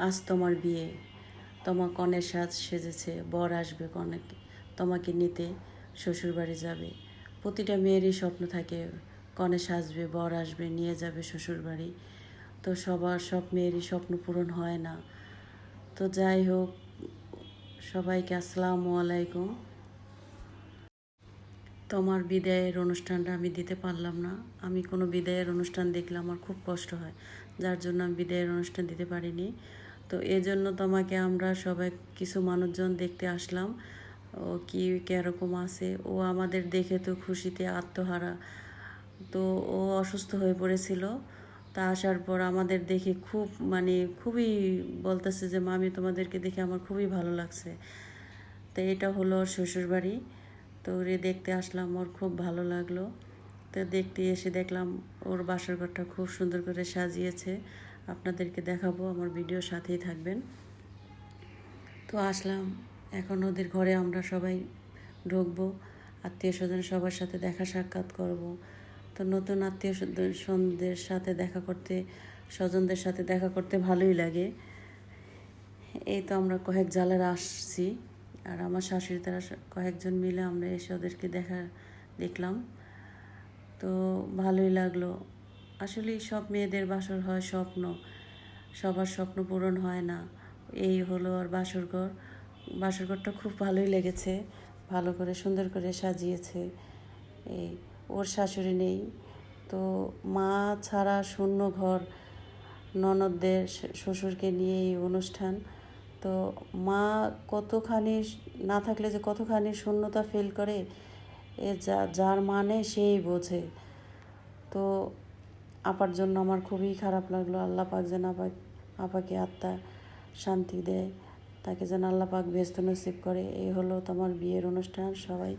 আজ তোমার বিয়ে, তোমার কনের সাজ সেজেছে, বর আসবে কনেকে তোমাকে নিতে শ্বশুরবাড়ি যাবে। প্রতিটা মেয়েরই স্বপ্ন থাকে কনে সাজবে, বর আসবে, নিয়ে যাবে শ্বশুরবাড়ি। তো সব মেয়েরই স্বপ্ন পূরণ হয় না। তো যাই হোক, সবাইকে আসসালামু আলাইকুম। তোমার বিদায়ের অনুষ্ঠানটা আমি দিতে পারলাম না। আমি কোনো বিদায়ের অনুষ্ঠান দেখলে আমার খুব কষ্ট হয়, যার জন্য আমি বিদায়ের অনুষ্ঠান দিতে পারিনি। তো এজন্য তোমাকে আমরা সবাই কিছু মানুষজন দেখতে আসলাম। ও কি কীরকম আছে, ও আমাদের দেখে তো খুশিতে আত্মহারা। তো ও অসুস্থ হয়ে পড়েছিল। তা আসার পর আমাদের দেখে খুবই বলতেছে যে মামি তোমাদেরকে দেখে আমার খুবই ভালো লাগছে। তো এটা হলো ওর শ্বশুরবাড়ি। তো ওরে দেখতে আসলাম, ওর খুব ভালো লাগলো। তো দেখতে এসে দেখলাম ওর বাসর ঘরটা খুব সুন্দর করে সাজিয়েছে। আপনাদেরকে দেখাবো, আমার ভিডিওর সাথেই থাকবেন। তো আসলাম, এখন ওদের ঘরে আমরা সবাই ঢুকবো, আত্মীয় স্বজন সবার সাথে দেখা সাক্ষাৎ করব। তো নতুন আত্মীয় স্বজনদের সাথে দেখা করতে, স্বজনদের সাথে দেখা করতে ভালোই লাগে। এই তো আমরা কয়েক জালেরা আসছি, আর আমার শাশুড়ি তারা কয়েকজন মিলে আমরা এসে ওদেরকে দেখলাম। তো ভালোই লাগলো। আসলে সব মেয়েদের বাসর হয় স্বপ্ন, সবার স্বপ্ন পূরণ হয় না। এই হলো আর বাসরঘর। বাসরঘরটা খুব ভালোই লেগেছে, ভালো করে সুন্দর করে সাজিয়েছে। এই ওর শাশুড়ি নেই, তো মা ছাড়া শূন্য ঘর, ননদদের শ্বশুরকে নিয়ে এই অনুষ্ঠান। তো মা কতখানি না থাকলে যে কতখানি শূন্যতা ফিল করে, যার মানে সেই বোঝে। তো আপার জন্য আমার খুবই খারাপ লাগলো। আল্লাহ পাক যেন আপাকে আত্মা শান্তি দেয়, তাকে যেন আল্লাহ পাক ব্যস্ত নসিব করে। এই হলো তোমার বিয়ের অনুষ্ঠান। সবাই